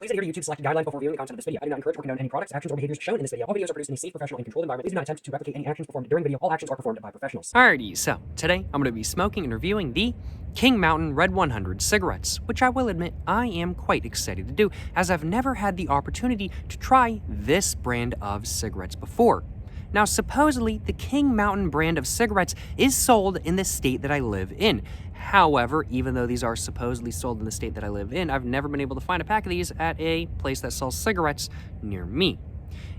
Please adhere to YouTube's selected guidelines before viewing the content of this video. I do not encourage or condone any products, actions, or behaviors shown in this video. All videos are produced in a safe, professional, and controlled environment. Please do not attempt to replicate any actions performed during the video. All actions are performed by professionals. Alrighty, so today I'm going to be smoking and reviewing the Kint Mountain Red 100 cigarettes, which I will admit I am quite excited to do, as I've never had the opportunity to try this brand of cigarettes before. Now, supposedly, the Kint Mountain brand of cigarettes is sold in the state that I live in. However, even though these are supposedly sold in the state that I live in, I've never been able to find a pack of these at a place that sells cigarettes near me.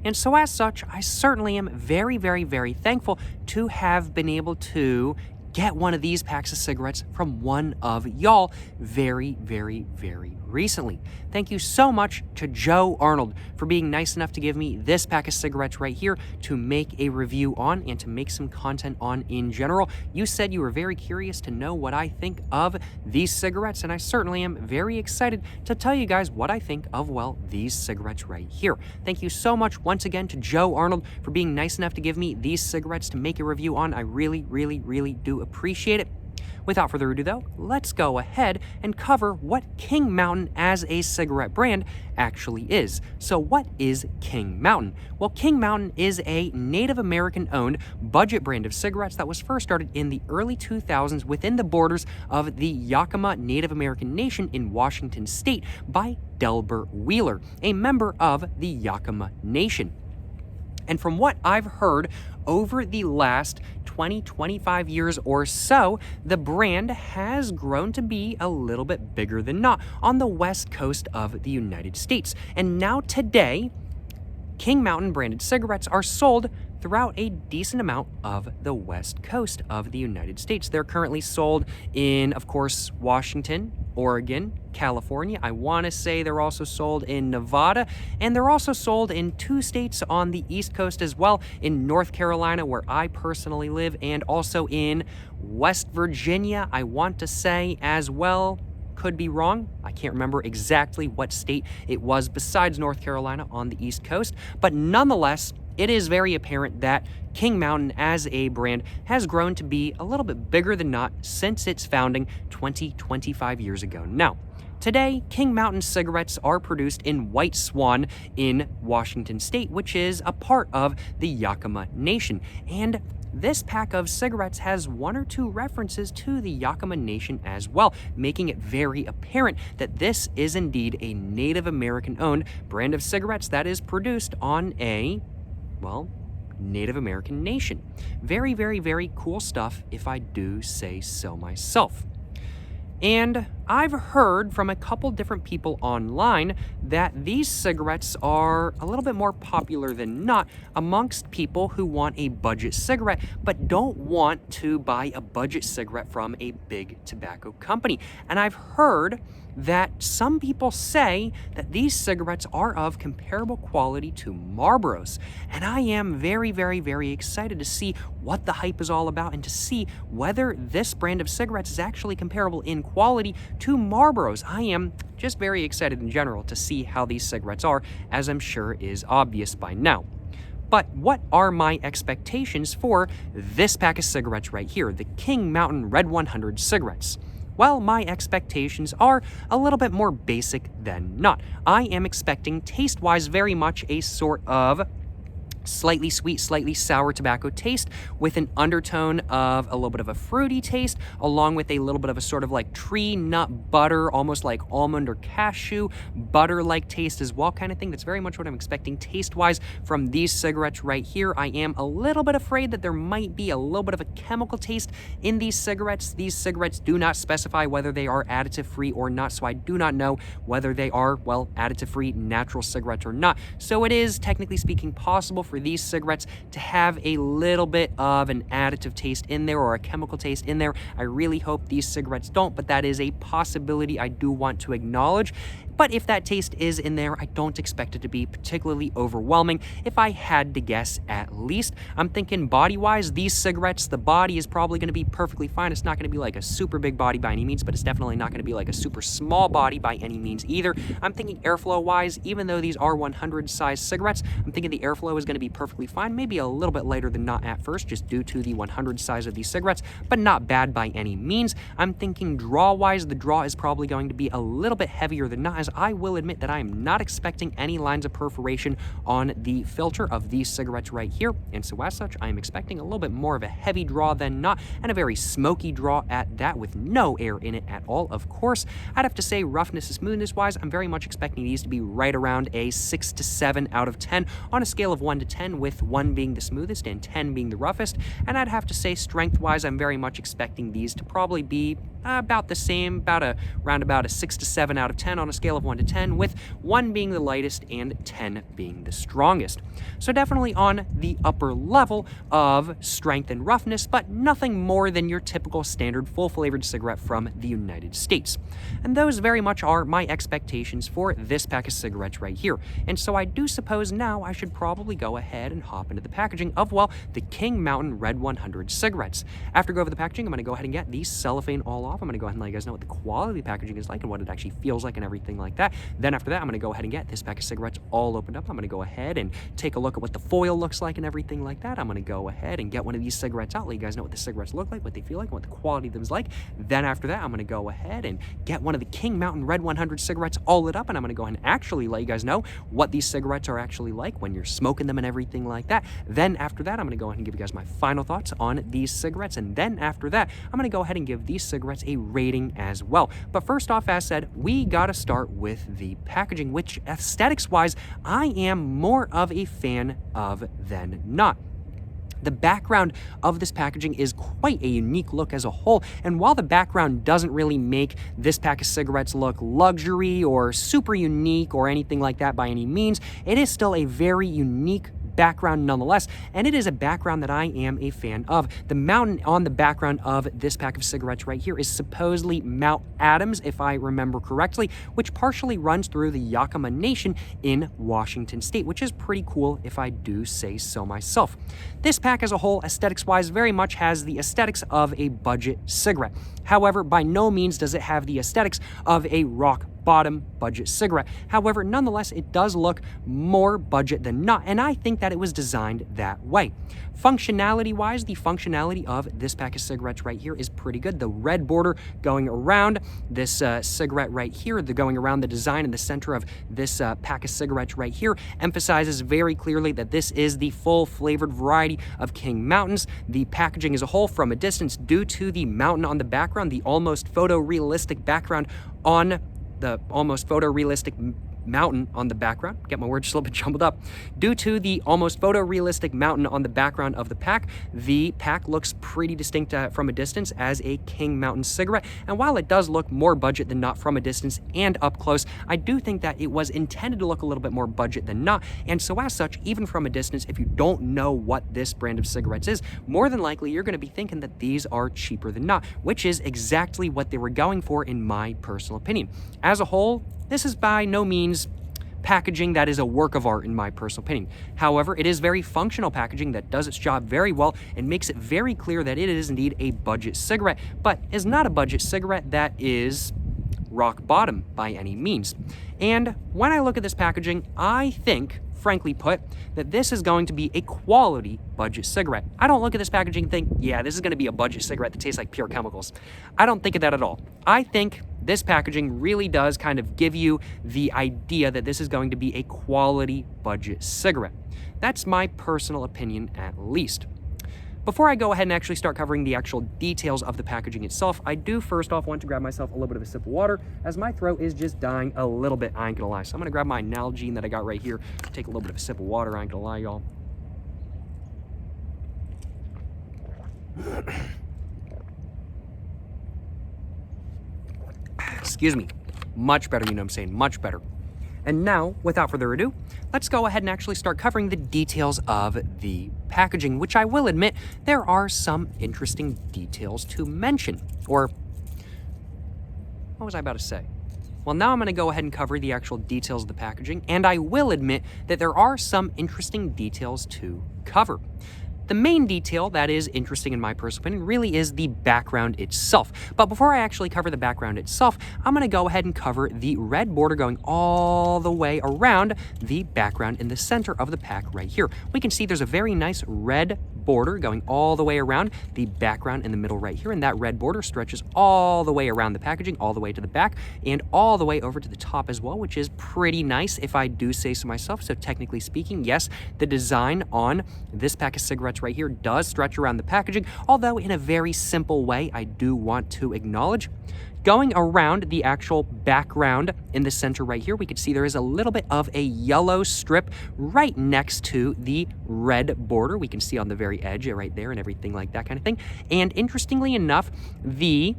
And so as such, I certainly am very, very, very thankful to have been able to get one of these packs of cigarettes from one of y'all very, very, very recently. Thank you so much to Joe Arnold for being nice enough to give me this pack of cigarettes right here to make a review on and to make some content on in general. You said you were very curious to know what I think of these cigarettes, and I certainly am very excited to tell you guys what I think of, well, these cigarettes right here. Thank you so much once again to Joe Arnold for being nice enough to give me these cigarettes to make a review on. I really, really, really do appreciate it. Without further ado though, let's go ahead and cover what Kint Mountain as a cigarette brand actually is. So what is Kint Mountain? Well, Kint Mountain is a Native American owned budget brand of cigarettes that was first started in the early 2000s within the borders of the Yakama Native American Nation in Washington state by Delbert Wheeler, a member of the Yakama Nation. And from what I've heard over the last 20-25 years or so, the brand has grown to be a little bit bigger than not on the west coast of the United States. And now today, Kint Mountain branded cigarettes are sold throughout a decent amount of the west coast of the United States. They're currently sold in, of course, Washington, Oregon, California. I want to say they're also sold in Nevada, and they're also sold in 2 states on the East Coast as well, in North Carolina, where I personally live, and also in West Virginia, I want to say as well. Could be wrong. I can't remember exactly what state it was besides North Carolina on the East Coast, but nonetheless, it is very apparent that Kint Mountain as a brand has grown to be a little bit bigger than not since its founding 25 years ago. Now, today, Kint Mountain cigarettes are produced in White Swan in Washington state, which is a part of the Yakama Nation. And this pack of cigarettes has 1 or 2 references to the Yakama Nation as well, making it very apparent that this is indeed a Native American-owned brand of cigarettes that is produced on a, well, Native American nation. Very, very, very cool stuff, if I do say so myself. And I've heard from a couple different people online that these cigarettes are a little bit more popular than not amongst people who want a budget cigarette but don't want to buy a budget cigarette from a big tobacco company. And I've heard that some people say that these cigarettes are of comparable quality to Marlboros. And I am very, very, very excited to see what the hype is all about and to see whether this brand of cigarettes is actually comparable in quality to Marlboros. I am just very excited in general to see how these cigarettes are, as I'm sure is obvious by now. But what are my expectations for this pack of cigarettes right here, the Kint Mountain Red 100 cigarettes? Well, my expectations are a little bit more basic than not. I am expecting, taste-wise, very much a sort of slightly sweet, slightly sour tobacco taste with an undertone of a little bit of a fruity taste, along with a little bit of a sort of like tree nut butter, almost like almond or cashew butter-like taste as well, kind of thing. That's very much what I'm expecting taste-wise from these cigarettes right here. I am a little bit afraid that there might be a little bit of a chemical taste in these cigarettes. These cigarettes do not specify whether they are additive-free or not, so I do not know whether they are, well, additive-free natural cigarettes or not. So it is, technically speaking, possible for these cigarettes to have a little bit of an additive taste in there or a chemical taste in there. I really hope these cigarettes don't, but that is a possibility I do want to acknowledge. But if that taste is in there, I don't expect it to be particularly overwhelming. If I had to guess, at least, I'm thinking body-wise, these cigarettes, the body is probably going to be perfectly fine. It's not going to be like a super big body by any means, but it's definitely not going to be like a super small body by any means either. I'm thinking airflow-wise, even though these are 100 size cigarettes, I'm thinking the airflow is going to be perfectly fine. Maybe a little bit lighter than not at first, just due to the 100 size of these cigarettes, but not bad by any means. I'm thinking draw-wise, the draw is probably going to be a little bit heavier than not, as I will admit that I am not expecting any lines of perforation on the filter of these cigarettes right here, and so as such, I am expecting a little bit more of a heavy draw than not, and a very smoky draw at that with no air in it at all, of course. I'd have to say roughness and smoothness wise, I'm very much expecting these to be right around a 6 to 7 out of 10 on a scale of 1 to 10, with 1 being the smoothest and 10 being the roughest. And I'd have to say strength wise, I'm very much expecting these to probably be about the same, around about a 6 to 7 out of 10 on a scale of 1 to 10, with 1 being the lightest and 10 being the strongest. So definitely on the upper level of strength and roughness, but nothing more than your typical standard full-flavored cigarette from the United States. And those very much are my expectations for this pack of cigarettes right here. And so I do suppose now I should probably go ahead and hop into the packaging of, well, the Kint Mountain Red 100 cigarettes. After go over the packaging, I'm going to go ahead and get the cellophane all off. I'm going to go ahead and let you guys know what the quality of the packaging is like and what it actually feels like and everything like that. Then after that, I'm going to go ahead and get this pack of cigarettes all opened up. I'm going to go ahead and take a look at what the foil looks like and everything like that. I'm going to go ahead and get one of these cigarettes out, let you guys know what the cigarettes look like, what they feel like, and what the quality of them is like. Then after that, I'm going to go ahead and get one of the Kint Mountain Red 100 cigarettes all lit up, and I'm going to go ahead and actually let you guys know what these cigarettes are actually like when you're smoking them and everything like that. Then after that, I'm going to go ahead and give you guys my final thoughts on these cigarettes, and then after that, I'm going to go ahead and give these cigarettes a rating as well. But first off, as said, we got to start with the packaging, which aesthetics-wise, I am more of a fan of than not. The background of this packaging is quite a unique look as a whole, and while the background doesn't really make this pack of cigarettes look luxury or super unique or anything like that by any means, it is still a very unique background nonetheless, and it is a background that I am a fan of. The mountain on the background of this pack of cigarettes right here is supposedly Mount Adams, if I remember correctly, which partially runs through the Yakama Nation in Washington State, which is pretty cool if I do say so myself. This pack as a whole, aesthetics-wise, very much has the aesthetics of a budget cigarette. However, by no means does it have the aesthetics of a rock bottom budget cigarette. However, nonetheless, it does look more budget than not, and I think that it was designed that way. Functionality-wise, the functionality of this pack of cigarettes right here is pretty good. The red border going around this cigarette right here, going around the design in the center of this pack of cigarettes right here, emphasizes very clearly that this is the full flavored variety of Kint Mountains. The packaging as a whole, from a distance, due to the mountain on the background, the almost photorealistic background on the almost photorealistic mountain on the background. Get my words just a little bit jumbled up. Due to the almost photorealistic mountain on the background of the pack looks pretty distinct from a distance as a Kint Mountain cigarette. And while it does look more budget than not from a distance and up close, I do think that it was intended to look a little bit more budget than not. And so as such, even from a distance, if you don't know what this brand of cigarettes is, more than likely you're going to be thinking that these are cheaper than not, which is exactly what they were going for in my personal opinion. As a whole, this is by no means packaging that is a work of art in my personal opinion. However, it is very functional packaging that does its job very well and makes it very clear that it is indeed a budget cigarette, but is not a budget cigarette that is rock bottom by any means. And when I look at this packaging, I think, frankly put, that this is going to be a quality budget cigarette. I don't look at this packaging and think, yeah, this is going to be a budget cigarette that tastes like pure chemicals. I don't think of that at all. I think this packaging really does kind of give you the idea that this is going to be a quality budget cigarette. That's my personal opinion, at least. Before I go ahead and actually start covering the actual details of the packaging itself, I do first off want to grab myself a little bit of a sip of water, as my throat is just dying a little bit, I ain't gonna lie. So I'm gonna grab my Nalgene that I got right here, take a little bit of a sip of water, I ain't gonna lie, y'all. Excuse me. Much better, you know what I'm saying, much better. And now, without further ado, let's go ahead and actually start covering the details of the packaging, which I will admit, there are some interesting details to mention. Or, what was I about to say? Well, now I'm going to go ahead and cover the actual details of the packaging, and I will admit that there are some interesting details to cover. The main detail that is interesting in my personal opinion really is the background itself. But before I actually cover the background itself, I'm going to go ahead and cover the red border going all the way around the background in the center of the pack right here. We can see there's a very nice red border going all the way around the background in the middle right here, and that red border stretches all the way around the packaging, all the way to the back, and all the way over to the top as well, which is pretty nice if I do say so myself. So technically speaking, yes, the design on this pack of cigarettes right here does stretch around the packaging, although in a very simple way, I do want to acknowledge. Going around the actual background in the center right here, we can see there is a little bit of a yellow strip right next to the red border. We can see on the very edge right there and everything like that kind of thing. And interestingly enough, the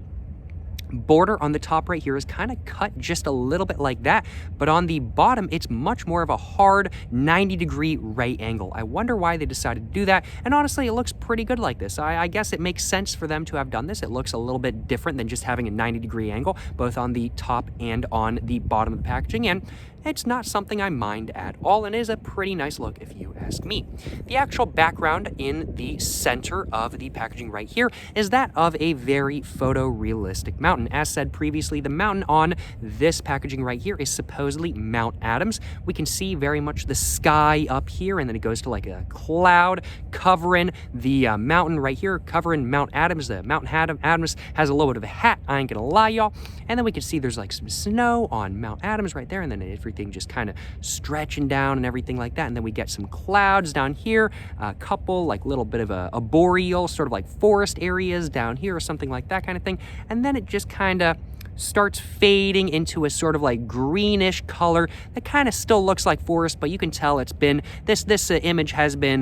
border on the top right here is kind of cut just a little bit like that, but on the bottom it's much more of a hard 90-degree right angle. I wonder why they decided to do that, and honestly it looks pretty good like this. I guess it makes sense for them to have done this. It looks a little bit different than just having a 90-degree angle both on the top and on the bottom of the packaging, and it's not something I mind at all, and is a pretty nice look if you ask me. The actual background in the center of the packaging right here is that of a very photorealistic mountain. As said previously, the mountain on this packaging right here is supposedly Mount Adams. We can see very much the sky up here, and then it goes to like a cloud covering the mountain right here, covering Mount Adams. The Mount Adams has a little bit of a hat, I ain't gonna lie, y'all. And then we can see there's like some snow on Mount Adams right there, and then everything just kind of stretching down and everything like that. And then we get some clouds down here, a couple like little bit of a boreal, sort of like forest areas down here or something like that kind of thing. And then it just kind of starts fading into a sort of like greenish color that kind of still looks like forest, but you can tell it's been, this image has been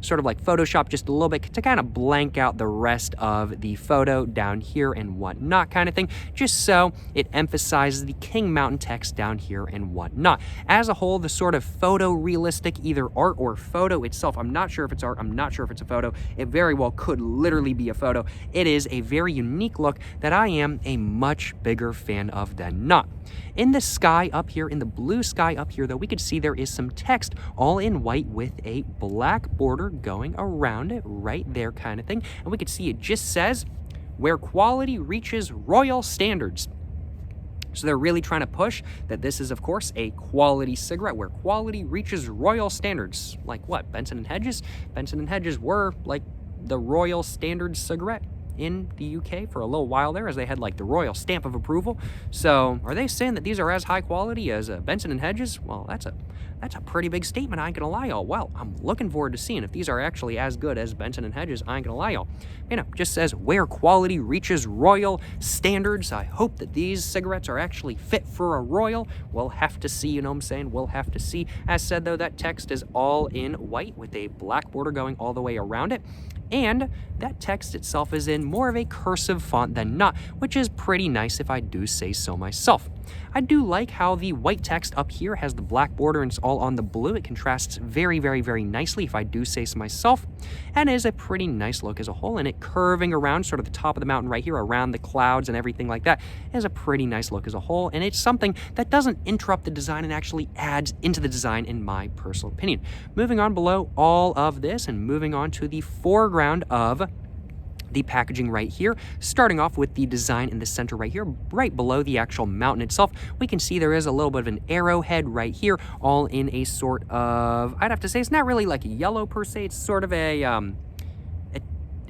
sort of like photoshopped just a little bit to kind of blank out the rest of the photo down here and whatnot kind of thing, just so it emphasizes the King Mountain text down here and whatnot. As a whole, the sort of photorealistic either art or photo itself, I'm not sure if it's art, I'm not sure if it's a photo, it very well could literally be a photo. It is a very unique look that I am a much bigger fan of than not. In the sky up here, in the blue sky up here though, we could see there is some text all in white with a black border going around it right there kind of thing. And we could see it just says, "Where quality reaches royal standards." So they're really trying to push that this is, of course, a quality cigarette where quality reaches royal standards. Like what? Benson and Hedges? Benson and Hedges were like the royal standard cigarette in the UK for a little while there, as they had like the royal stamp of approval. So are they saying that these are as high quality as Benson and Hedges? Well, that's a pretty big statement, I ain't gonna lie, y'all. Well, I'm looking forward to seeing if these are actually as good as Benson and Hedges, I ain't gonna lie, y'all. You know, just says where quality reaches royal standards. I hope that these cigarettes are actually fit for a royal. We'll have to see, you know what I'm saying? We'll have to see. As said though, that text is all in white with a black border going all the way around it. And that text itself is in more of a cursive font than not, which is pretty nice if I do say so myself. I do like how the white text up here has the black border and it's all on the blue. It contrasts very, very, very nicely if I do say so myself, and is a pretty nice look as a whole. And it curving around sort of the top of the mountain right here around the clouds and everything like that is a pretty nice look as a whole. And it's something that doesn't interrupt the design and actually adds into the design in my personal opinion. Moving on below all of this and moving on to the foreground of the packaging right here, starting off with the design in the center right here, right below the actual mountain itself, we can see there is a little bit of an arrowhead right here, all in a sort of, I'd have to say it's not really like a yellow per se, it's sort of a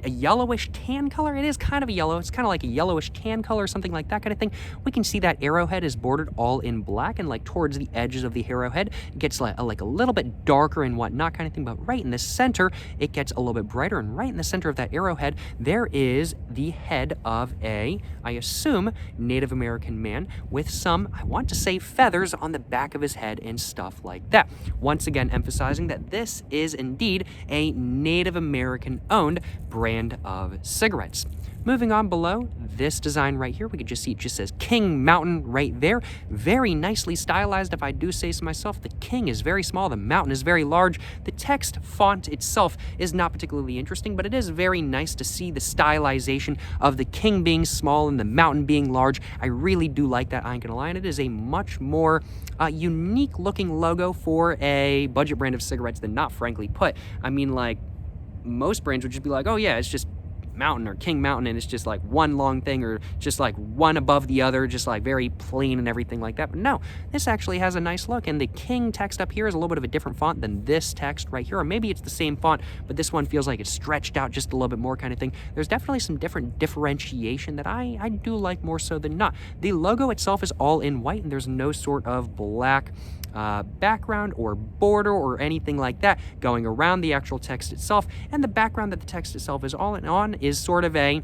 yellowish tan color. It is kind of a yellow. It's kind of like a yellowish tan color, something like that kind of thing. We can see that arrowhead is bordered all in black, and like towards the edges of the arrowhead, it gets like a little bit darker and whatnot kind of thing, but right in the center, it gets a little bit brighter, and right in the center of that arrowhead, there is the head of a, I assume, Native American man with some, I want to say, feathers on the back of his head and stuff like that. Once again, emphasizing that this is indeed a Native American owned brand of cigarettes. Moving on below this design right here, we can just see it just says King Mountain right there. Very nicely stylized, if I do say so myself. The King is very small, the mountain is very large. The text font itself is not particularly interesting, but it is very nice to see the stylization of the King being small and the mountain being large. I really do like that, I ain't gonna lie, and it is a much more unique looking logo for a budget brand of cigarettes than not, frankly put. I mean, like, most brands would just be like, oh yeah, it's just Mountain or King Mountain, and it's just like one long thing or just like one above the other, just like very plain and everything like that. But no, this actually has a nice look, and the King text up here is a little bit of a different font than this text right here, or maybe it's the same font, but this one feels like it's stretched out just a little bit more kind of thing. There's definitely some different differentiation that I do like more so than not. The logo itself is all in white, and there's no sort of black background or border or anything like that going around the actual text itself, and the background that the text itself is all on is sort of a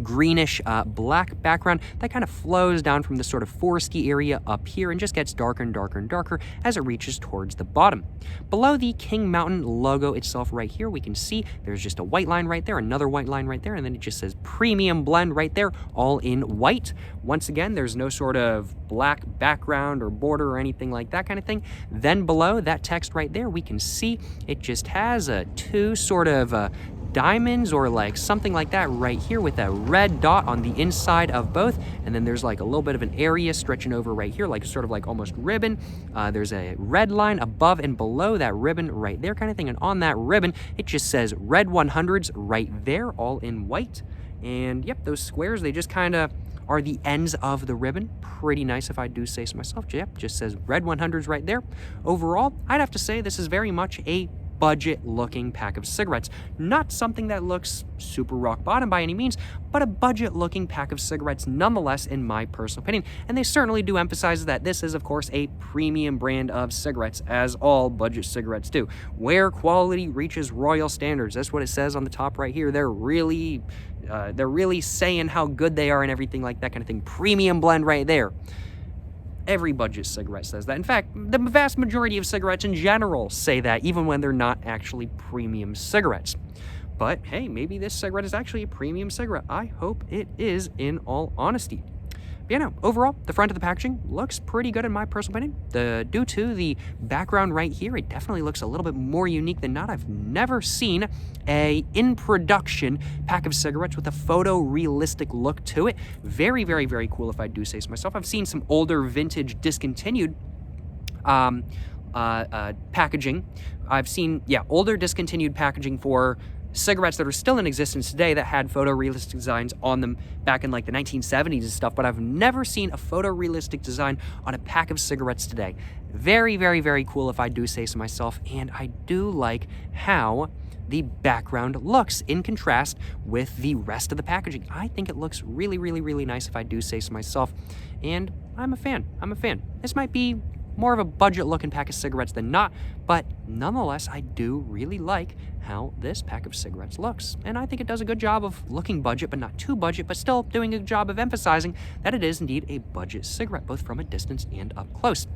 greenish black background that kind of flows down from the sort of foresty area up here and just gets darker and darker and darker as it reaches towards the bottom. Below the King Mountain logo itself right here, we can see there's just a white line right there, another white line right there, and then it just says premium blend right there, all in white. Once again, there's no sort of black background or border or anything like that kind of thing. Then below that text right there, we can see it just has two sort of diamonds or like something like that right here with a red dot on the inside of both, and then there's like a little bit of an area stretching over right here, like sort of like almost ribbon. There's a red line above and below that ribbon right there kind of thing, and on that ribbon it just says Red 100s right there, all in white. And yep, those squares, they just kind of are the ends of the ribbon. Pretty nice if I do say so myself. Yep, just says Red 100s right there. Overall, I'd have to say this is very much a budget looking pack of cigarettes. Not something that looks super rock bottom by any means, but a budget looking pack of cigarettes nonetheless, in my personal opinion. And they certainly do emphasize that this is of course a premium brand of cigarettes, as all budget cigarettes do, where quality reaches royal standards. That's what it says on the top right here. They're really saying how good they are and everything like that kind of thing. Premium blend right there. Every budget cigarette says that. In fact, the vast majority of cigarettes in general say that, even when they're not actually premium cigarettes. But hey, maybe this cigarette is actually a premium cigarette. I hope it is, in all honesty. But yeah, no, overall, the front of the packaging looks pretty good in my personal opinion. Due to the background right here, it definitely looks a little bit more unique than not. I've never seen a in-production pack of cigarettes with a photorealistic look to it. Very, very, very cool if I do say so myself. I've seen some older vintage discontinued packaging. I've seen, older discontinued packaging for cigarettes that are still in existence today that had photorealistic designs on them back in like the 1970s and stuff, but I've never seen a photorealistic design on a pack of cigarettes today. Very, very, very cool if I do say so myself, and I do like how the background looks in contrast with the rest of the packaging. I think it looks really, really, really nice if I do say so myself, and I'm a fan. This might be more of a budget looking pack of cigarettes than not, but nonetheless, I do really like how this pack of cigarettes looks. And I think it does a good job of looking budget, but not too budget, but still doing a good job of emphasizing that it is indeed a budget cigarette, both from a distance and up close.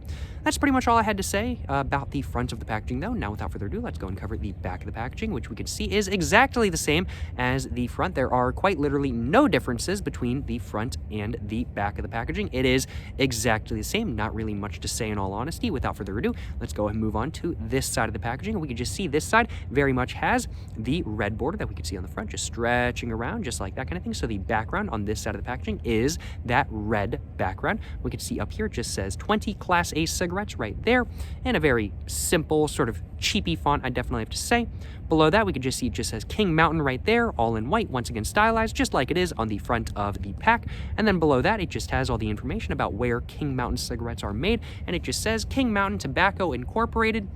That's pretty much all I had to say about the front of the packaging, though. Now, without further ado, let's go and cover the back of the packaging, which we can see is exactly the same as the front. There are quite literally no differences between the front and the back of the packaging. It is exactly the same. Not really much to say in all honesty. Without further ado, let's go and move on to this side of the packaging. We can just see this side very much has the red border that we can see on the front, just stretching around, just like that kind of thing. So the background on this side of the packaging is that red background. We can see up here it just says 20 Class A cigarettes right there, and a very simple sort of cheapy font, I definitely have to say. Below that, we can just see it just says King Mountain right there, all in white, once again stylized, just like it is on the front of the pack. And then below that, it just has all the information about where King Mountain cigarettes are made, and it just says King Mountain Tobacco Incorporated,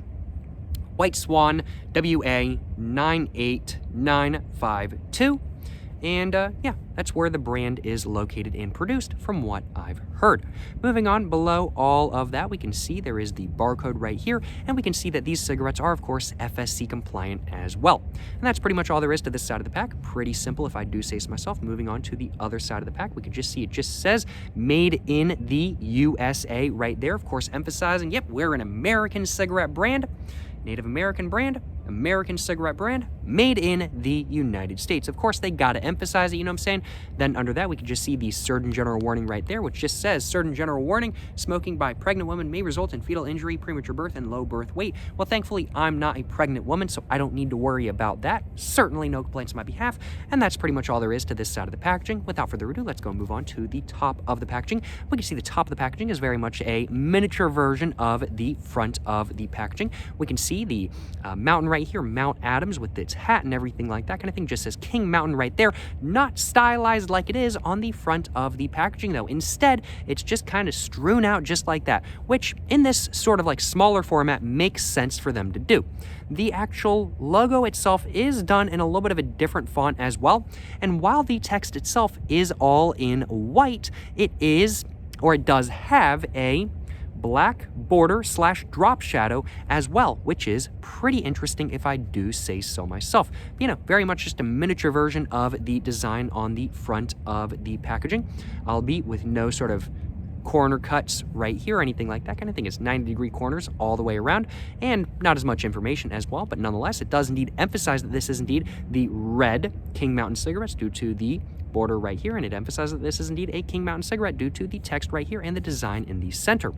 White Swan, WA 98952. And that's where the brand is located and produced from what I've heard. Moving on, below all of that, we can see there is the barcode right here, and we can see that these cigarettes are, of course, FSC compliant as well. And that's pretty much all there is to this side of the pack. Pretty simple if I do say so myself. Moving on to the other side of the pack, we can just see it just says made in the USA right there, of course, emphasizing, yep, we're an American cigarette brand. Native American brand, American cigarette brand, made in the United States. Of course, they gotta emphasize it, you know what I'm saying? Then under that, we can just see the Surgeon General warning right there, which just says, Surgeon General warning, smoking by pregnant women may result in fetal injury, premature birth, and low birth weight. Well, thankfully, I'm not a pregnant woman, so I don't need to worry about that. Certainly no complaints on my behalf, and that's pretty much all there is to this side of the packaging. Without further ado, let's go and move on to the top of the packaging. We can see the top of the packaging is very much a miniature version of the front of the packaging. We can see the mountain right here, Mount Adams, with its hat and everything like that kind of thing. Just says King Mountain right there, not stylized like it is on the front of the packaging though. Instead, it's just kind of strewn out just like that, which in this sort of like smaller format makes sense for them to do. The actual logo itself is done in a little bit of a different font as well, and while the text itself is all in white, it does have a black border / drop shadow as well, which is pretty interesting if I do say so myself. You know, very much just a miniature version of the design on the front of the packaging, albeit with no sort of corner cuts right here or anything like that kind of thing. It's 90-degree corners all the way around, and not as much information as well, but nonetheless, it does indeed emphasize that this is indeed the red King Mountain cigarettes due to the border right here, and it emphasizes that this is indeed a King Mountain cigarette due to the text right here and the design in the center.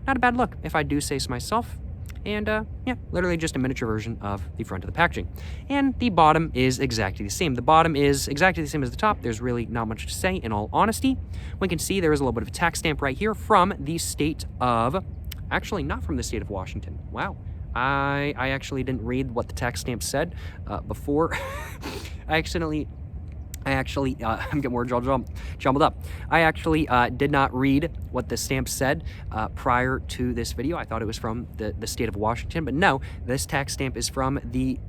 Not a bad look, if I do say so myself. And yeah, literally just a miniature version of the front of the packaging. And the bottom is exactly the same. The bottom is exactly the same as the top. There's really not much to say, in all honesty. We can see there is a little bit of a tax stamp right here from the state of, actually not from the state of Washington. Wow. I actually didn't read what the tax stamp said before. I'm getting more jumbled up. I actually did not read what the stamp said prior to this video. I thought it was from the state of Washington, but no, this tax stamp is from the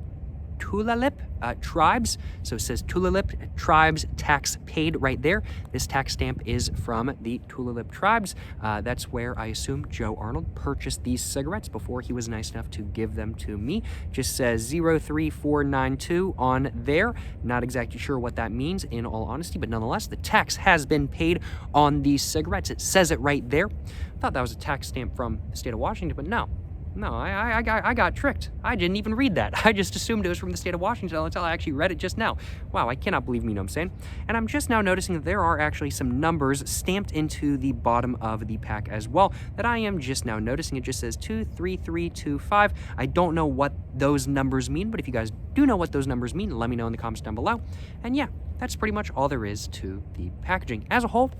Tulalip tribes. So it says Tulalip tribes tax paid right there. This tax stamp is from the Tulalip tribes. That's where I assume Joe Arnold purchased these cigarettes before he was nice enough to give them to me. Just says 03492 on there. Not exactly sure what that means in all honesty, but nonetheless, the tax has been paid on these cigarettes. It says it right there. I thought that was a tax stamp from the state of Washington, but no. No, I got tricked. I didn't even read that. I just assumed it was from the state of Washington until I actually read it just now. Wow, I cannot believe me, you know what I'm saying? And I'm just now noticing that there are actually some numbers stamped into the bottom of the pack as well that I am just now noticing. It just says 23325. I don't know what those numbers mean, but if you guys do know what those numbers mean, let me know in the comments down below. And yeah, that's pretty much all there is to the packaging. As a whole,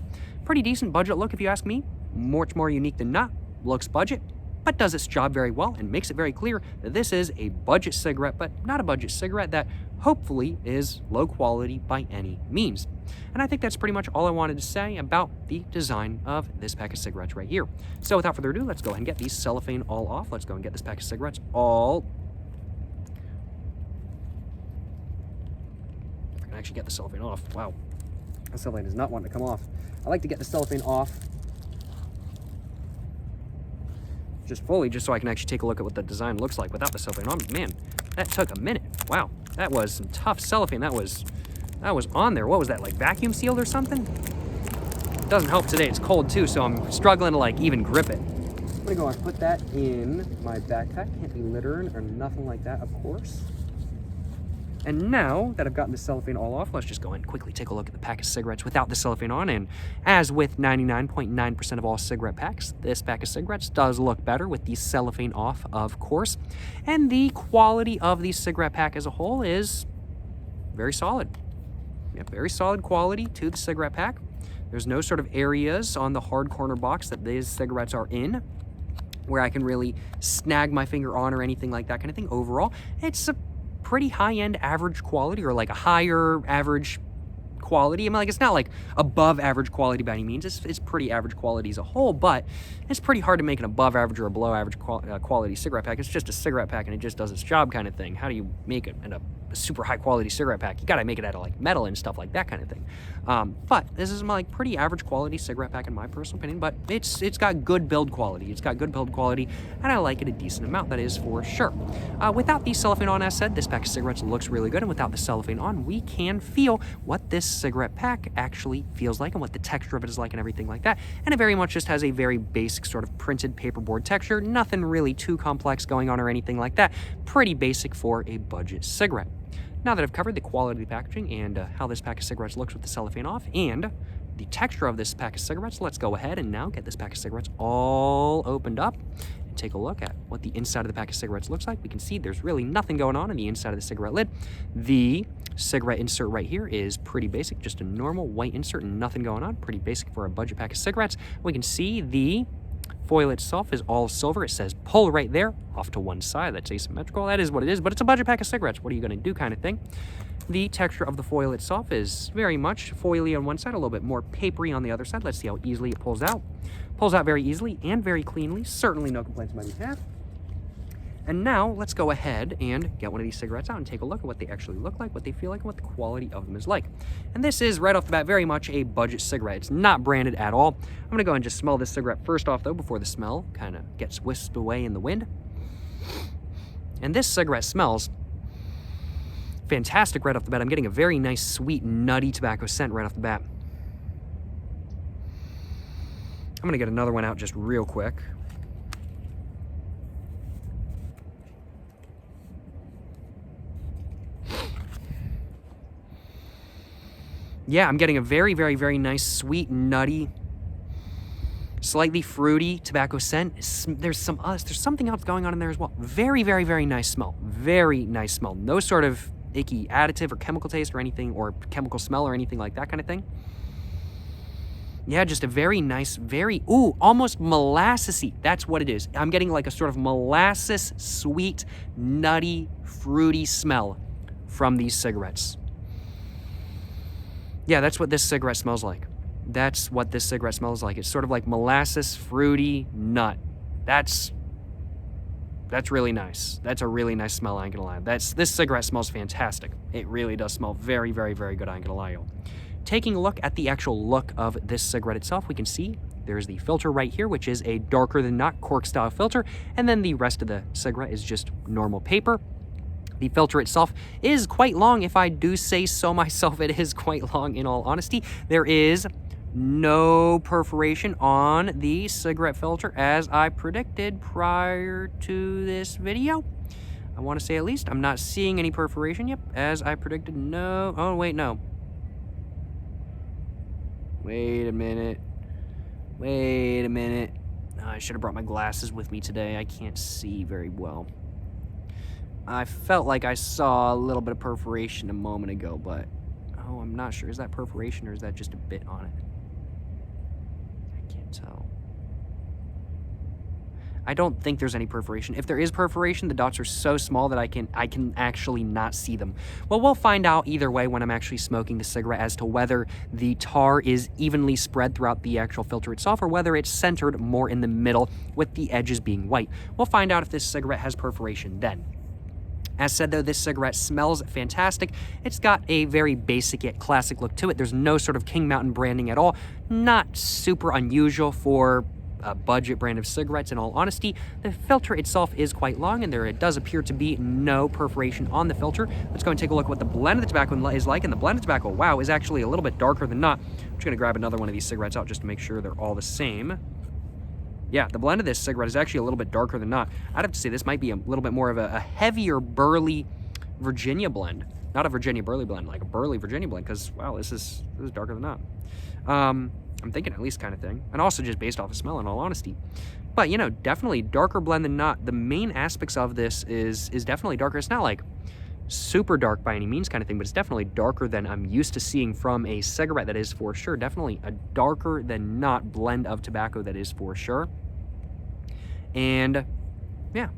pretty decent budget look if you ask me. Much more unique than not. Looks budget, but does its job very well and makes it very clear that this is a budget cigarette, but not a budget cigarette that hopefully is low quality by any means. And I think that's pretty much all I wanted to say about the design of this pack of cigarettes right here. So without further ado, let's go ahead and get these cellophane all off. Let's go and get this pack of cigarettes all... If I can actually get the cellophane off. Wow. The cellophane is not wanting to come off. I like to get the cellophane off just fully, just so I can actually take a look at what the design looks like without the cellophane on. Man, that took a minute. Wow, that was some tough cellophane. That was on there. What was that, like vacuum sealed or something? It doesn't help today. It's cold too, so I'm struggling to like even grip it. I'm gonna go and put that in my backpack. Can't be littering or nothing like that, of course. And now that I've gotten the cellophane all off, let's just go and quickly take a look at the pack of cigarettes without the cellophane on. And as with 99.9% of all cigarette packs, this pack of cigarettes does look better with the cellophane off, of course. And the quality of the cigarette pack as a whole is very solid. Yeah, very solid quality to the cigarette pack. There's no sort of areas on the hard corner box that these cigarettes are in where I can really snag my finger on or anything like that kind of thing. Overall, it's a pretty high-end average quality, or like a higher average quality. I mean, like, it's not like above average quality by any means. It's pretty average quality as a whole, but it's pretty hard to make an above average or a below average quality cigarette pack. It's just a cigarette pack and it just does its job kind of thing. How do you make it in a super high quality cigarette pack? You gotta make it out of like metal and stuff like that kind of thing. But this is my like pretty average quality cigarette pack in my personal opinion, but it's got good build quality. It's got good build quality, and I like it a decent amount, that is for sure. Without the cellophane on, as said, this pack of cigarettes looks really good, and without the cellophane on, we can feel what this cigarette pack actually feels like and what the texture of it is like and everything like that. And it very much just has a very basic sort of printed paperboard texture, nothing really too complex going on or anything like that. Pretty basic for a budget cigarette. Now that I've covered the quality of the packaging and how this pack of cigarettes looks with the cellophane off and the texture of this pack of cigarettes, let's go ahead and now get this pack of cigarettes all opened up and take a look at what the inside of the pack of cigarettes looks like. We can see there's really nothing going on in the inside of the cigarette lid. The cigarette insert right here is pretty basic, just a normal white insert and nothing going on. Pretty basic for a budget pack of cigarettes. We can see the foil itself is all silver. It says pull right there, off to one side. That's asymmetrical. That is what it is, but it's a budget pack of cigarettes. What are you going to do kind of thing? The texture of the foil itself is very much foily on one side, a little bit more papery on the other side. Let's see how easily it pulls out. Pulls out very easily and very cleanly. Certainly no complaints on my behalf. And now let's go ahead and get one of these cigarettes out and take a look at what they actually look like, what they feel like, and what the quality of them is like. And this is, right off the bat, very much a budget cigarette. It's not branded at all. I'm going to go and just smell this cigarette first off, though, before the smell kind of gets whisked away in the wind. And this cigarette smells fantastic right off the bat. I'm getting a very nice, sweet, nutty tobacco scent right off the bat. I'm going to get another one out just real quick. Yeah, I'm getting a very, very, very nice, sweet, nutty, slightly fruity tobacco scent. There's something else going on in there as well. Very, very, very nice smell. Very nice smell. No sort of icky additive or chemical taste or anything, or chemical smell or anything like that kind of thing. Yeah, just a very nice, almost molassesy. That's what it is. I'm getting like a sort of molasses, sweet, nutty, fruity smell from these cigarettes. Yeah, that's what this cigarette smells like. That's what this cigarette smells like. It's sort of like molasses, fruity, nut. That's really nice. That's a really nice smell, I ain't gonna lie. This cigarette smells fantastic. It really does smell very, very, very good, I ain't gonna lie, y'all. Taking a look at the actual look of this cigarette itself, we can see there's the filter right here, which is a darker than not cork style filter, and then the rest of the cigarette is just normal paper. The filter itself is quite long, if I do say so myself. It is quite long, in all honesty. There is no perforation on the cigarette filter, as I predicted prior to this video. I want to say, at least, I'm not seeing any perforation. Yep, as I predicted. No. Oh, wait, no. Wait a minute. Wait a minute. I should have brought my glasses with me today. I can't see very well. I felt like I saw a little bit of perforation a moment ago, but oh, I'm not sure. Is that perforation or is that just a bit on it? I can't tell. I don't think there's any perforation. If there is perforation, the dots are so small that I can actually not see them. Well, we'll find out either way when I'm actually smoking the cigarette as to whether the tar is evenly spread throughout the actual filter itself or whether it's centered more in the middle with the edges being white. We'll find out if this cigarette has perforation then. As said, though, this cigarette smells fantastic. It's got a very basic yet classic look to it. There's no sort of King Mountain branding at all. Not super unusual for a budget brand of cigarettes, in all honesty. The filter itself is quite long, and there does appear to be no perforation on the filter. Let's go and take a look at what the blend of the tobacco is like. And the blend of tobacco, wow, is actually a little bit darker than not. I'm just going to grab another one of these cigarettes out just to make sure they're all the same. Yeah, the blend of this cigarette is actually a little bit darker than not. I'd have to say this might be a little bit more of a heavier burly Virginia blend. Not a Virginia burly blend, like a burly Virginia blend, because, wow, this is darker than not. I'm thinking at least kind of thing. And also just based off of smell, in all honesty. But, you know, definitely darker blend than not. The main aspects of this is definitely darker. It's not like super dark by any means kind of thing, but it's definitely darker than I'm used to seeing from a cigarette, that is for sure. Definitely a darker than not blend of tobacco, that is for sure. And yeah,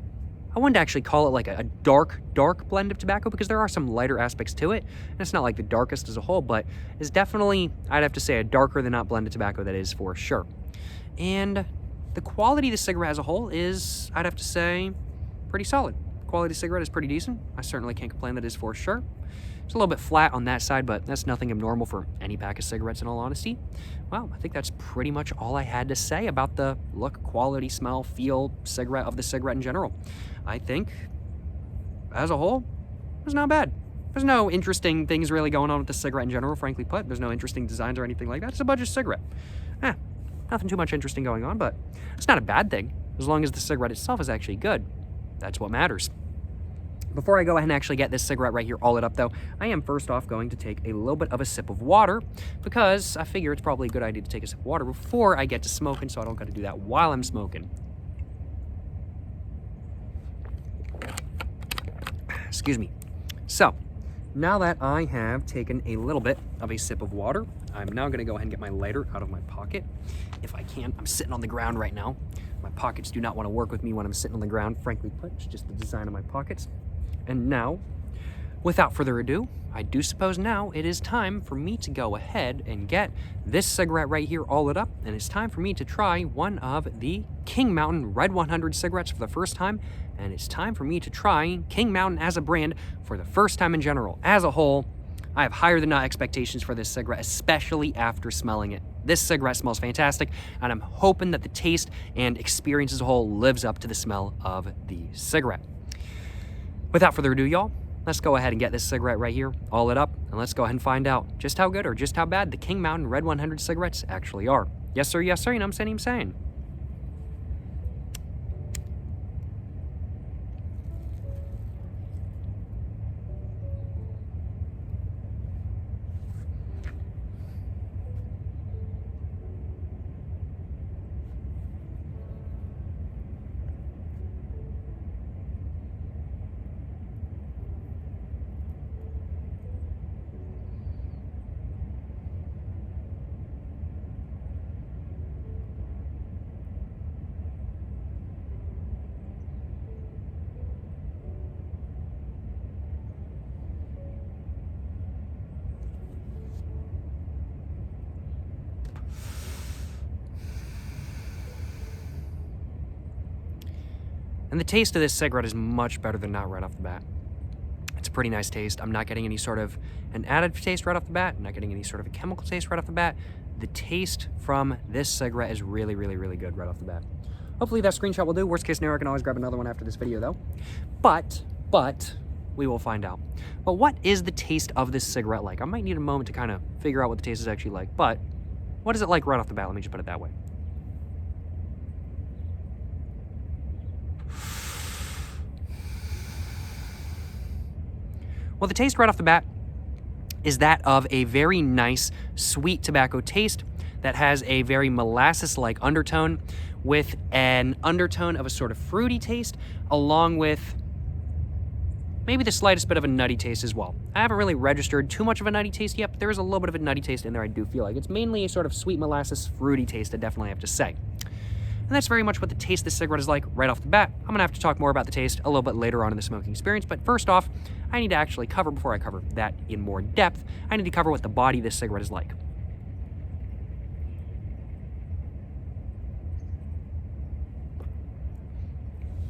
I wouldn't actually call it like a dark blend of tobacco, because there are some lighter aspects to it, and it's not like the darkest as a whole, but it's definitely, I'd have to say, a darker than not blend of tobacco, that is for sure. And the quality of the cigarette as a whole is, I'd have to say, pretty solid. Quality of the cigarette is pretty decent. I certainly can't complain, that is for sure. It's a little bit flat on that side, but that's nothing abnormal for any pack of cigarettes, in all honesty. Well, I think that's pretty much all I had to say about the look, quality, smell, feel, cigarette of the cigarette in general. I think, as a whole, it's not bad. There's no interesting things really going on with the cigarette in general, frankly put. There's no interesting designs or anything like that. It's a budget cigarette. Nothing too much interesting going on, but it's not a bad thing, as long as the cigarette itself is actually good. That's what matters. Before I go ahead and actually get this cigarette right here all lit up, though, I am first off going to take a little bit of a sip of water, because I figure it's probably a good idea to take a sip of water before I get to smoking, so I don't got to do that while I'm smoking. Excuse me. So, now that I have taken a little bit of a sip of water, I'm now going to go ahead and get my lighter out of my pocket. If I can, I'm sitting on the ground right now. My pockets do not want to work with me when I'm sitting on the ground, frankly put. It's just the design of my pockets. And now, without further ado, I do suppose now it is time for me to go ahead and get this cigarette right here all lit up, and it's time for me to try one of the Kint Mountain Red 100 cigarettes for the first time, and it's time for me to try Kint Mountain as a brand for the first time in general. As a whole, I have higher than not expectations for this cigarette, especially after smelling it. This cigarette smells fantastic, and I'm hoping that the taste and experience as a whole lives up to the smell of the cigarette. Without further ado, y'all, let's go ahead and get this cigarette right here all lit up, and let's go ahead and find out just how good or just how bad the Kint Mountain Red 100 cigarettes actually are. Yes, sir, you know what I'm saying? And the taste of this cigarette is much better than not right off the bat. It's a pretty nice taste. I'm not getting any sort of an additive taste right off the bat. I'm not getting any sort of a chemical taste right off the bat. The taste from this cigarette is really, really, really good right off the bat. Hopefully that screenshot will do. Worst case scenario, I can always grab another one after this video though. But, we will find out. But what is the taste of this cigarette like? I might need a moment to kind of figure out what the taste is actually like, but what is it like right off the bat? Let me just put it that way. Well, the taste right off the bat is that of a very nice sweet tobacco taste that has a very molasses-like undertone with an undertone of a sort of fruity taste along with maybe the slightest bit of a nutty taste as well. I haven't really registered too much of a nutty taste yet, but there is a little bit of a nutty taste in there, I do feel like. It's mainly a sort of sweet molasses fruity taste, I definitely have to say. And that's very much what the taste of this cigarette is like right off the bat. I'm gonna have to talk more about the taste a little bit later on in the smoking experience, but first off, I need to actually cover, before I cover that in more depth, I need to cover what the body of this cigarette is like.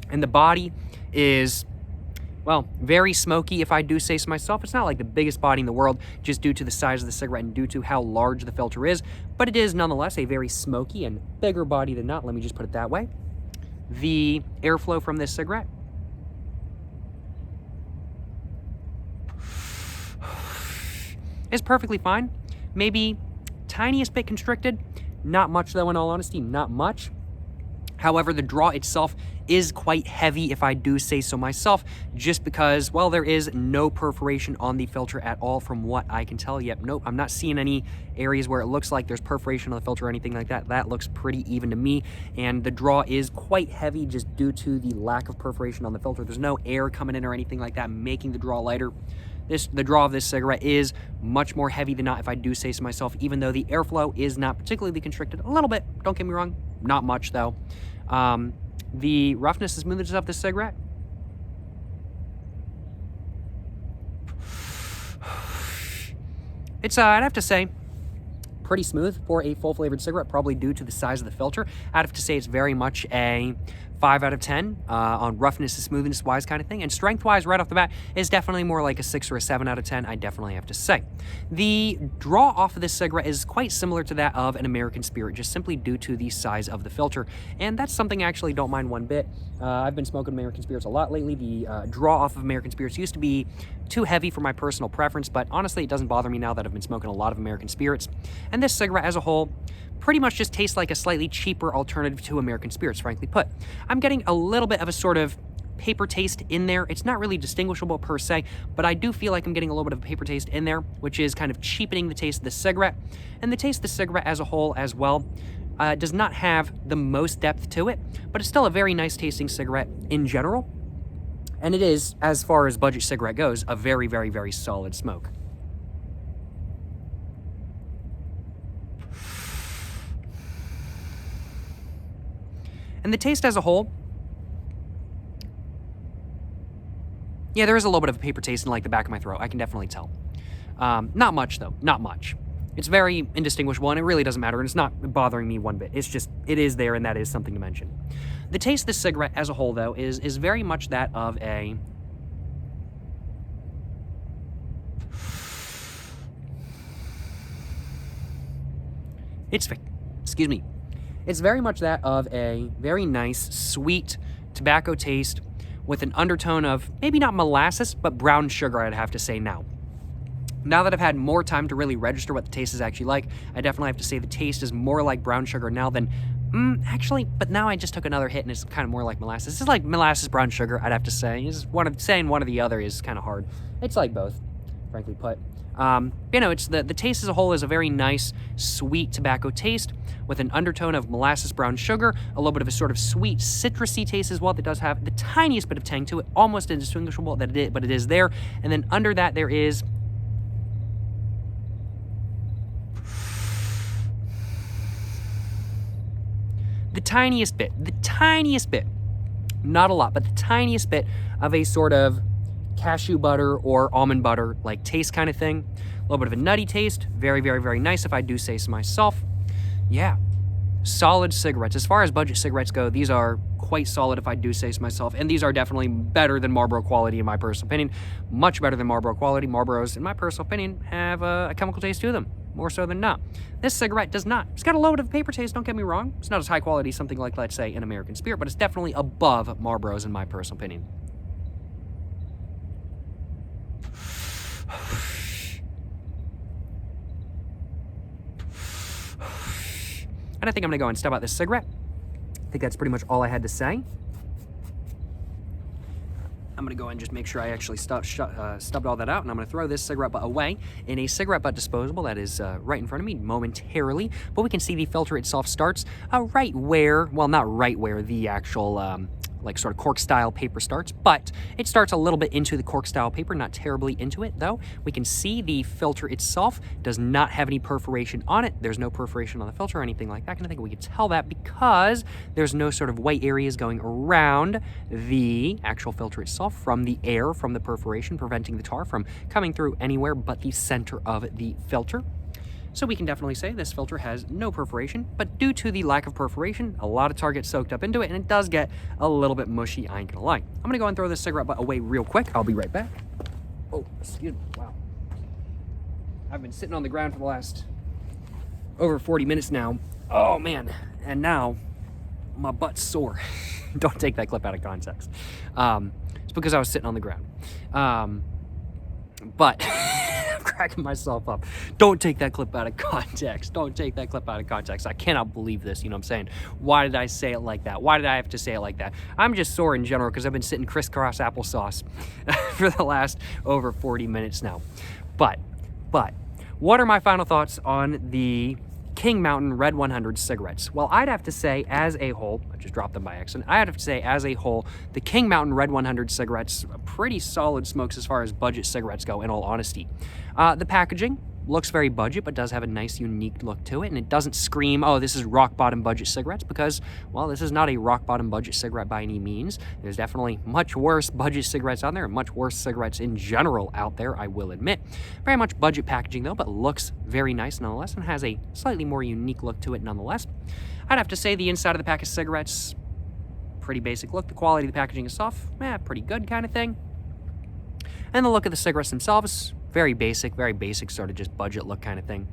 And the body is, well, very smoky, if I do say so myself. It's not like the biggest body in the world, just due to the size of the cigarette and due to how large the filter is, but it is nonetheless a very smoky and bigger body than not, let me just put it that way. The airflow from this cigarette is perfectly fine. Maybe tiniest bit constricted, not much though, in all honesty, not much. However, the draw itself is quite heavy, if I do say so myself, just because, well, there is no perforation on the filter at all from what I can tell. Yep, nope, I'm not seeing any areas where it looks like there's perforation on the filter or anything like that. That looks pretty even to me, and the draw is quite heavy just due to the lack of perforation on the filter. There's no air coming in or anything like that, making the draw lighter. The draw of this cigarette is much more heavy than not, if I do say so myself, even though the airflow is not particularly constricted. A little bit, don't get me wrong, not much though. The roughness and smoothness of this cigarette, it's, I'd have to say, pretty smooth for a full-flavored cigarette, probably due to the size of the filter. I'd have to say it's very much a 5 out of 10 on roughness and smoothness wise kind of thing, and strength wise right off the bat is definitely more like a 6 or a 7 out of 10, I definitely have to say. The draw off of this cigarette is quite similar to that of an American Spirit, just simply due to the size of the filter, and that's something I actually don't mind one bit. I've been smoking American Spirits a lot lately. The draw off of American Spirits used to be too heavy for my personal preference, but honestly it doesn't bother me now that I've been smoking a lot of American Spirits, and this cigarette as a whole pretty much just tastes like a slightly cheaper alternative to American Spirits, frankly put. I'm getting a little bit of a sort of paper taste in there. It's not really distinguishable per se, but I do feel like I'm getting a little bit of a paper taste in there, which is kind of cheapening the taste of the cigarette. And the taste of the cigarette as a whole as well does not have the most depth to it, but it's still a very nice tasting cigarette in general. And it is, as far as budget cigarette goes, a very, very, very solid smoke. And And the taste as a whole, yeah, there is a little bit of a paper taste in like the back of my throat. I can definitely tell. Not much though, not much. It's very indistinguishable, and it really doesn't matter, and it's not bothering me one bit. It's just, it is there, and that is something to mention. The taste of this cigarette as a whole, though, is very much that of a... Excuse me. It's very much that of a very nice, sweet tobacco taste with an undertone of, maybe not molasses, but brown sugar, I'd have to say now. Now that I've had more time to really register what the taste is actually like, I definitely have to say the taste is more like brown sugar now than, actually, but now I just took another hit and it's kind of more like molasses. This is like molasses, brown sugar, I'd have to say. Saying one or the other is kind of hard. It's like both, frankly put. You know, it's the taste as a whole is a very nice, sweet tobacco taste with an undertone of molasses, brown sugar, a little bit of a sort of sweet, citrusy taste as well that does have the tiniest bit of tang to it, almost indistinguishable, but it is there. And then under that there is... the tiniest bit, not a lot, but the tiniest bit of a sort of cashew butter or almond butter like taste kind of thing. A little bit of a nutty taste, very, very, very nice if I do say so myself. Yeah, solid cigarettes. As far as budget cigarettes go, these are quite solid if I do say so myself, and these are definitely better than Marlboro quality in my personal opinion. Much better than Marlboro quality. Marlboros, in my personal opinion, have a chemical taste to them. More so than not. This cigarette does not. It's got a little bit of paper taste, don't get me wrong. It's not as high quality as something like, let's say, an American Spirit, but it's definitely above Marlboros in my personal opinion. And I think I'm gonna go and stub out this cigarette. I think that's pretty much all I had to say. I'm going to go and just make sure I actually stubbed all that out, and I'm going to throw this cigarette butt away in a cigarette butt disposable that is right in front of me momentarily. But we can see the filter itself starts right where, well, not right where the actual like sort of cork style paper starts, but it starts a little bit into the cork style paper, not terribly into it though. We can see the filter itself does not have any perforation on it. There's no perforation on the filter or anything like that. And I think we can tell that because there's no sort of white areas going around the actual filter itself from the air, from the perforation, preventing the tar from coming through anywhere but the center of the filter. So we can definitely say this filter has no perforation, but due to the lack of perforation, a lot of tar gets soaked up into it, and it does get a little bit mushy, I ain't gonna lie. I'm gonna go and throw this cigarette butt away real quick. I'll be right back. Oh, excuse me, wow. I've been sitting on the ground for the last over 40 minutes now. Oh man, and now my butt's sore. Don't take that clip out of context. It's because I was sitting on the ground. But I'm cracking myself up. Don't take that clip out of context. Don't take that clip out of context. I cannot believe this, you know what I'm saying? Why did I say it like that? Why did I have to say it like that? I'm just sore in general because I've been sitting crisscross applesauce for the last over 40 minutes now. But, what are my final thoughts on the Kint Mountain Red 100 cigarettes? Well, I'd have to say as a whole, I just dropped them by accident, I'd have to say as a whole, the Kint Mountain Red 100 cigarettes, pretty solid smokes as far as budget cigarettes go, in all honesty. The packaging looks very budget, but does have a nice, unique look to it, and it doesn't scream, oh, this is rock-bottom budget cigarettes, because, well, this is not a rock-bottom budget cigarette by any means. There's definitely much worse budget cigarettes out there, and much worse cigarettes in general out there, I will admit. Very much budget packaging, though, but looks very nice nonetheless, and has a slightly more unique look to it nonetheless. I'd have to say the inside of the pack of cigarettes, pretty basic look. The quality of the packaging is soft, pretty good kind of thing. And the look of the cigarettes themselves, very basic sort of just budget look kind of thing.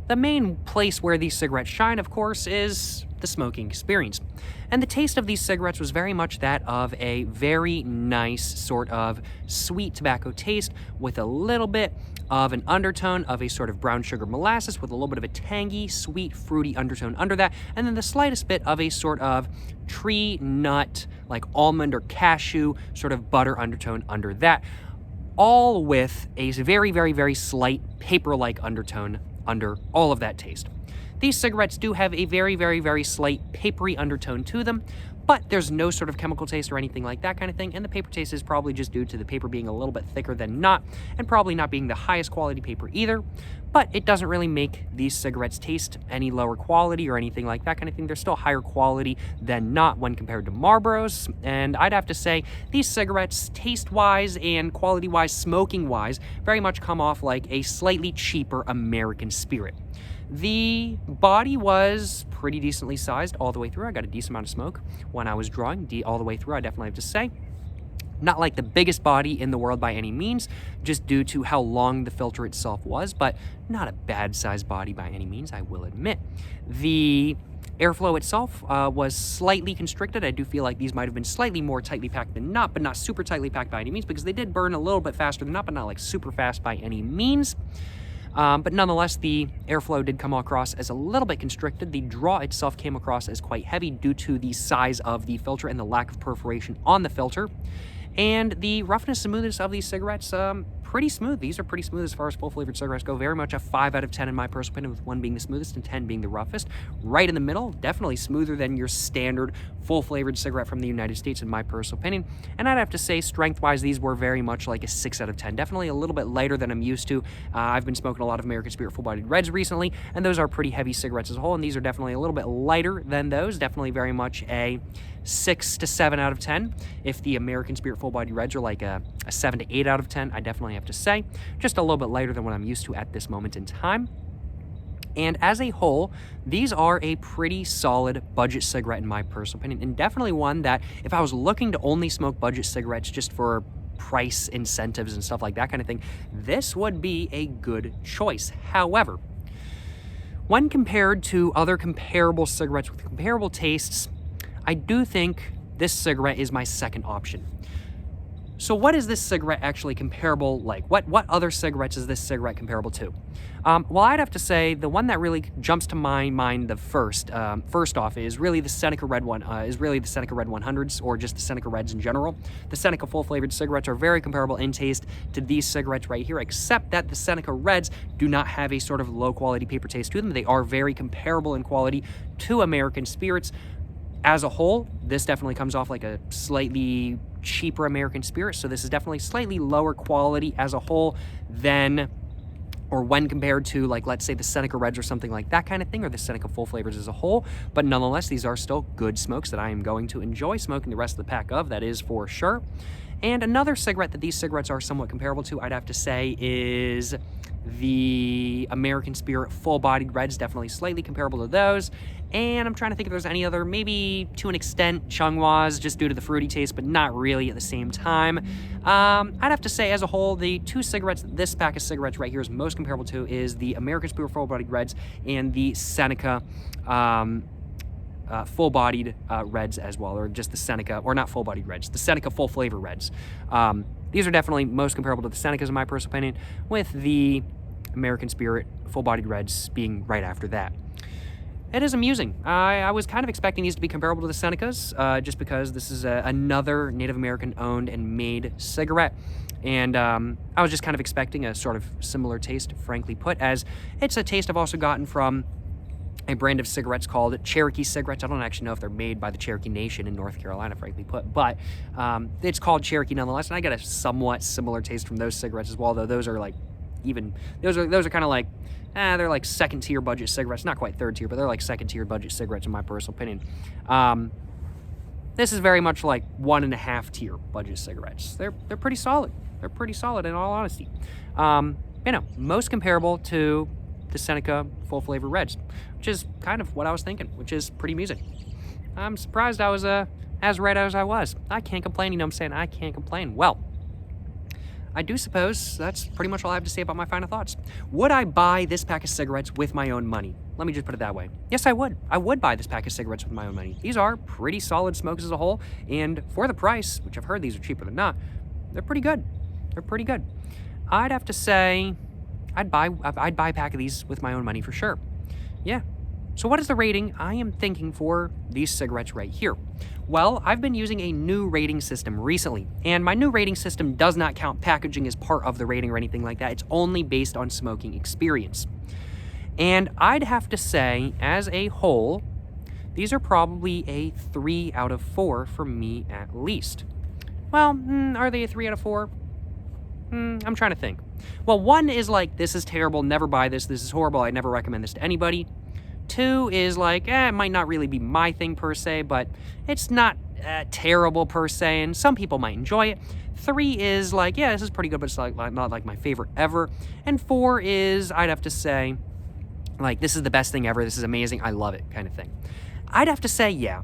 The main place where these cigarettes shine, of course, is the smoking experience. And the taste of these cigarettes was very much that of a very nice sort of sweet tobacco taste with a little bit of an undertone of a sort of brown sugar molasses with a little bit of a tangy, sweet, fruity undertone under that, and then the slightest bit of a sort of tree nut, like almond or cashew sort of butter undertone under that, all with a very, very, very slight paper-like undertone under all of that taste. These cigarettes do have a very, very, very slight papery undertone to them, but there's no sort of chemical taste or anything like that kind of thing, and the paper taste is probably just due to the paper being a little bit thicker than not, and probably not being the highest quality paper either. But it doesn't really make these cigarettes taste any lower quality or anything like that kind of thing. They're still higher quality than not when compared to Marlboros, and I'd have to say these cigarettes, taste-wise and quality-wise, smoking-wise, very much come off like a slightly cheaper American Spirit. The body was pretty decently sized all the way through. I got a decent amount of smoke when I was drawing all the way through, I definitely have to say. Not like the biggest body in the world by any means, just due to how long the filter itself was, but not a bad sized body by any means, I will admit. The airflow itself was slightly constricted. I do feel like these might have been slightly more tightly packed than not, but not super tightly packed by any means, because they did burn a little bit faster than not, but not like super fast by any means. But nonetheless, the airflow did come across as a little bit constricted. The draw itself came across as quite heavy due to the size of the filter and the lack of perforation on the filter. And the roughness and smoothness of these cigarettes, pretty smooth. These are pretty smooth as far as full-flavored cigarettes go. Very much a 5 out of 10 in my personal opinion, with 1 being the smoothest and 10 being the roughest. Right in the middle, definitely smoother than your standard full-flavored cigarette from the United States in my personal opinion. And I'd have to say, strength-wise, these were very much like a 6 out of 10. Definitely a little bit lighter than I'm used to. I've been smoking a lot of American Spirit full-bodied reds recently, and those are pretty heavy cigarettes as a whole, and these are definitely a little bit lighter than those. Definitely very much a 6 to 7 out of 10. If the American Spirit full-body reds are like a 7 to 8 out of 10, I definitely have to say. Just a little bit lighter than what I'm used to at this moment in time. And as a whole, these are a pretty solid budget cigarette in my personal opinion, and definitely one that if I was looking to only smoke budget cigarettes just for price incentives and stuff like that kind of thing, this would be a good choice. However, when compared to other comparable cigarettes with comparable tastes, I do think this cigarette is my second option. So what is this cigarette actually comparable like? What other cigarettes is this cigarette comparable to? Well, I'd have to say the one that really jumps to my mind the first off is really the Seneca Red one, is really the Seneca Red 100s, or just the Seneca Reds in general. The Seneca full-flavored cigarettes are very comparable in taste to these cigarettes right here, except that the Seneca Reds do not have a sort of low-quality paper taste to them. They are very comparable in quality to American Spirits. As a whole, this definitely comes off like a slightly cheaper American Spirit, so this is definitely slightly lower quality as a whole than, or when compared to, like, let's say the Seneca Reds or something like that kind of thing, or the Seneca full flavors as a whole. But nonetheless, these are still good smokes that I am going to enjoy smoking the rest of the pack of, that is for sure. And another cigarette that these cigarettes are somewhat comparable to, I'd have to say, is the American Spirit full-bodied reds, definitely slightly comparable to those. And I'm trying to think if there's any other, maybe to an extent, Chungwas, just due to the fruity taste, but not really at the same time. I'd have to say, as a whole, the two cigarettes, this pack of cigarettes right here is most comparable to is the American Spirit full-bodied reds and the Seneca full-bodied reds as well, or just the Seneca, or not full-bodied reds, the Seneca full-flavor reds. These are definitely most comparable to the Senecas in my personal opinion, with the American Spirit full-bodied reds being right after that. It is amusing. I was kind of expecting these to be comparable to the Senecas, just because this is another Native American owned and made cigarette. And I was just kind of expecting a sort of similar taste, frankly put, as it's a taste I've also gotten from a brand of cigarettes called Cherokee cigarettes. I don't actually know if they're made by the Cherokee Nation in North Carolina, frankly put, but it's called Cherokee nonetheless, and I get a somewhat similar taste from those cigarettes as well, though those are like those are kind of like, they're like second tier budget cigarettes, not quite third tier, but they're like second tier budget cigarettes in my personal opinion. This is very much like 1.5 tier budget cigarettes. They're pretty solid. They're pretty solid in all honesty. Most comparable to the Seneca full flavor reds, which is kind of what I was thinking, which is pretty amusing. I'm surprised I was as red as I was. I can't complain, you know what I'm saying? I can't complain. Well, I do suppose that's pretty much all I have to say about my final thoughts. Would I buy this pack of cigarettes with my own money? Let me just put it that way. Yes, I would. I would buy this pack of cigarettes with my own money. These are pretty solid smokes as a whole, and for the price, which I've heard these are cheaper than not, they're pretty good. They're pretty good. I'd have to say I'd buy a pack of these with my own money for sure. Yeah. So what is the rating I am thinking for these cigarettes right here? Well, I've been using a new rating system recently, and my new rating system does not count packaging as part of the rating or anything like that. It's only based on smoking experience. And I'd have to say, as a whole, these are probably a 3 out of 4 for me at least. Well, are they a 3 out of 4? I'm trying to think. Well, 1 is like, this is terrible, never buy this is horrible, I'd never recommend this to anybody. 2 is like, it might not really be my thing per se, but it's not terrible per se, and some people might enjoy it. 3 is like, yeah, this is pretty good, but it's like not like my favorite ever. And 4 is, I'd have to say, like, this is the best thing ever, this is amazing, I love it, kind of thing. I'd have to say, yeah.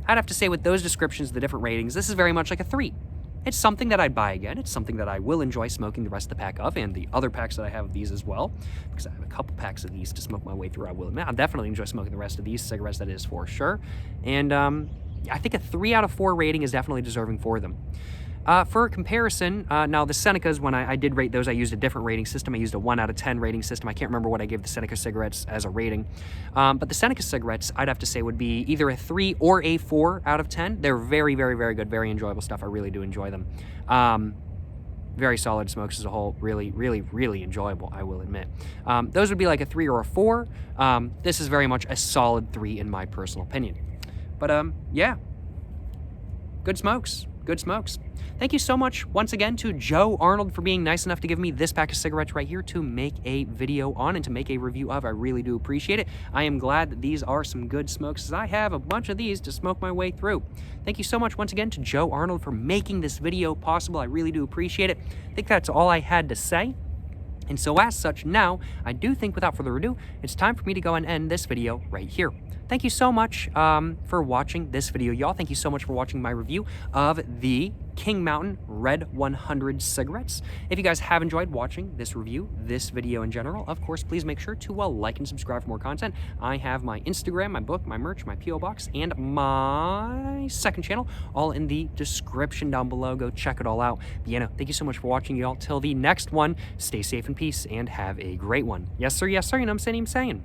I'd have to say with those descriptions, the different ratings, this is very much like a 3. It's something that I'd buy again. It's something that I will enjoy smoking the rest of the pack of, and the other packs that I have of these as well, because I have a couple packs of these to smoke my way through, I will admit. I'll definitely enjoy smoking the rest of these cigarettes, that is for sure. And I think a 3 out of 4 rating is definitely deserving for them. For comparison, now the Senecas, when I did rate those, I used a different rating system. I used a 1 out of 10 rating system. I can't remember what I gave the Seneca cigarettes as a rating. But the Seneca cigarettes, I'd have to say, would be either a 3 or a 4 out of 10. They're very, very, very good, very enjoyable stuff. I really do enjoy them. Very solid smokes as a whole. Really, really, really enjoyable, I will admit. Those would be like a 3 or a 4. This is very much a solid 3 in my personal opinion. But yeah, good smokes. Good smokes. Thank you so much once again to Joe Arnold for being nice enough to give me this pack of cigarettes right here to make a video on and to make a review of. I really do appreciate it. I am glad that these are some good smokes, as I have a bunch of these to smoke my way through. Thank you so much once again to Joe Arnold for making this video possible. I really do appreciate it. I think that's all I had to say. And so as such, now, I do think without further ado, it's time for me to go and end this video right here. Thank you so much for watching this video, y'all. Thank you so much for watching my review of the Kint Mountain Red 100 cigarettes. If you guys have enjoyed watching this review, this video in general, of course, please make sure to like and subscribe for more content. I have my Instagram, my book, my merch, my P.O. box, and my second channel, all in the description down below. Go check it all out. But yeah, no, thank you so much for watching, y'all. Till the next one, stay safe in peace and have a great one. Yes, sir, you know what I'm saying?